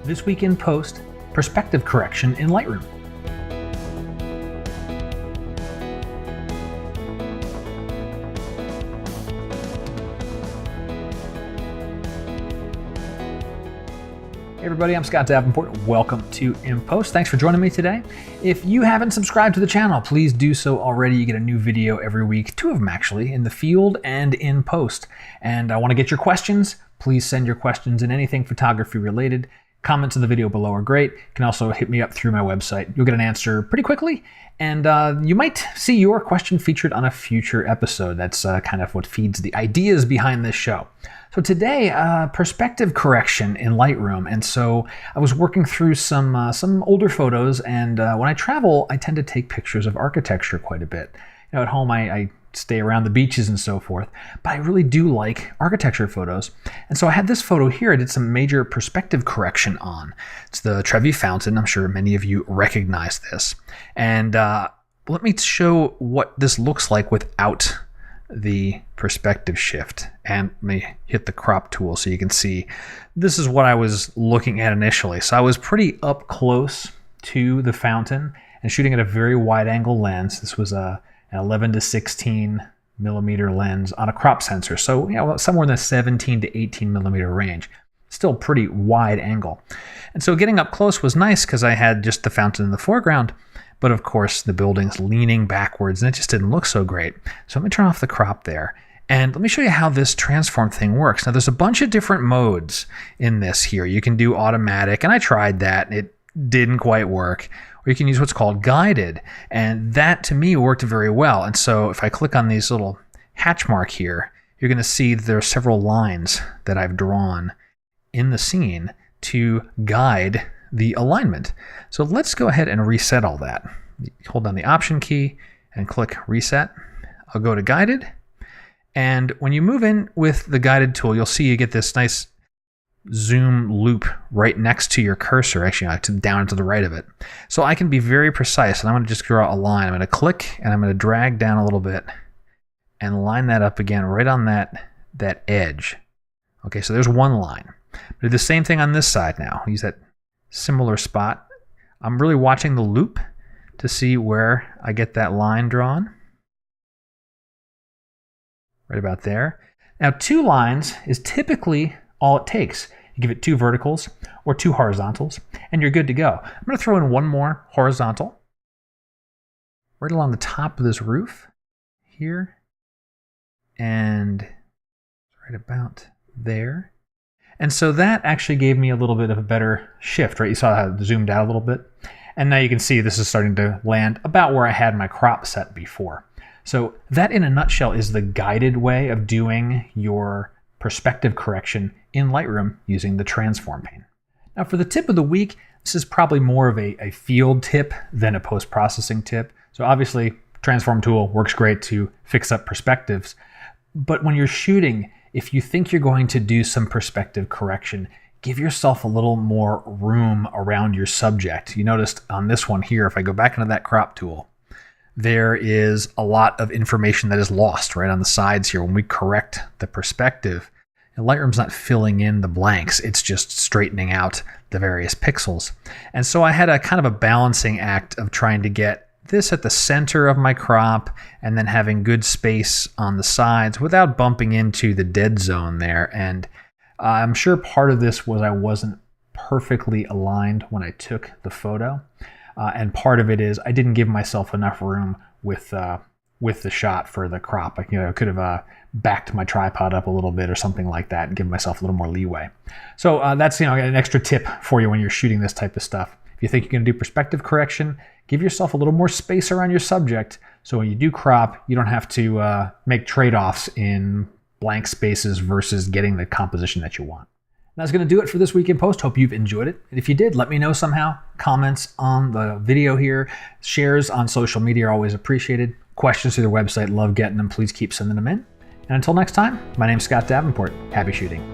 This week in post, perspective correction in Lightroom. Hey everybody, I'm Scott Davenport. Welcome to In Post. Thanks for joining me today. If you haven't subscribed to the channel, please do so already. You get a new video every week, 2 of them actually, in the field and in post. And I want to get your questions. Please send your questions in anything photography related. Comments in the video below are great. You can also hit me up through my website. You'll get an answer pretty quickly, and you might see your question featured on a future episode. That's kind of what feeds the ideas behind this show. So today, perspective correction in Lightroom. And so I was working through some older photos, and when I travel, I tend to take pictures of architecture quite a bit. You know, at home, I stay around the beaches and so forth, but I really do like architecture photos. And so I had this photo here I did some major perspective correction on. It's the Trevi Fountain. I'm sure many of you recognize this. And let me show what this looks like without the perspective shift. And let me hit the crop tool so you can see this is what I was looking at initially. So I was pretty up close to the fountain and shooting at a very wide angle lens. This was an 11 to 16 millimeter lens on a crop sensor. So, you know, somewhere in the 17 to 18 millimeter range. Still pretty wide angle. And so getting up close was nice because I had just the fountain in the foreground, but of course the building's leaning backwards and it just didn't look so great. So let me turn off the crop there. And let me show you how this transform thing works. Now there's a bunch of different modes in this here. You can do automatic, and I tried that and it didn't quite work. Or you can use what's called guided, and that to me worked very well. And so if I click on these little hatch mark here, you're going to see that there are several lines that I've drawn in the scene to guide the alignment. So let's go ahead and reset all that. Hold down the Option key and click Reset. I'll go to Guided, and when you move in with the Guided tool, you'll see you get this nice zoom loop right next to your cursor, actually down to the right of it. So I can be very precise, and I'm going to just draw a line. I'm going to click and I'm going to drag down a little bit and line that up again right on that edge. Okay, so there's one line. Do the same thing on this side now. Use that similar spot. I'm really watching the loop to see where I get that line drawn. Right about there. Now 2 lines is typically all it takes. You give it 2 verticals or 2 horizontals, and you're good to go. I'm going to throw in one more horizontal right along the top of this roof here, and right about there. And so that actually gave me a little bit of a better shift, right? You saw how it zoomed out a little bit. And now you can see this is starting to land about where I had my crop set before. So that in a nutshell is the guided way of doing your perspective correction in Lightroom using the transform pane. Now for the tip of the week, this is probably more of a field tip than a post-processing tip. So obviously transform tool works great to fix up perspectives, but when you're shooting, if you think you're going to do some perspective correction, give yourself a little more room around your subject. You noticed on this one here, if I go back into that crop tool, there is a lot of information that is lost right on the sides here. When we correct the perspective, and Lightroom's not filling in the blanks, it's just straightening out the various pixels. And so I had a kind of a balancing act of trying to get this at the center of my crop and then having good space on the sides without bumping into the dead zone there. And I'm sure part of this was I wasn't perfectly aligned when I took the photo. And part of it is I didn't give myself enough room with the shot for the crop. I could have backed my tripod up a little bit or something like that and give myself a little more leeway. So that's an extra tip for you when you're shooting this type of stuff. If you think you're going to do perspective correction, give yourself a little more space around your subject so when you do crop, you don't have to make trade-offs in blank spaces versus getting the composition that you want. That's going to do it for this week in post. Hope you've enjoyed it. And if you did, let me know somehow. Comments on the video here, shares on social media are always appreciated. Questions through the website, love getting them. Please keep sending them in. And until next time, my name's Scott Davenport. Happy shooting.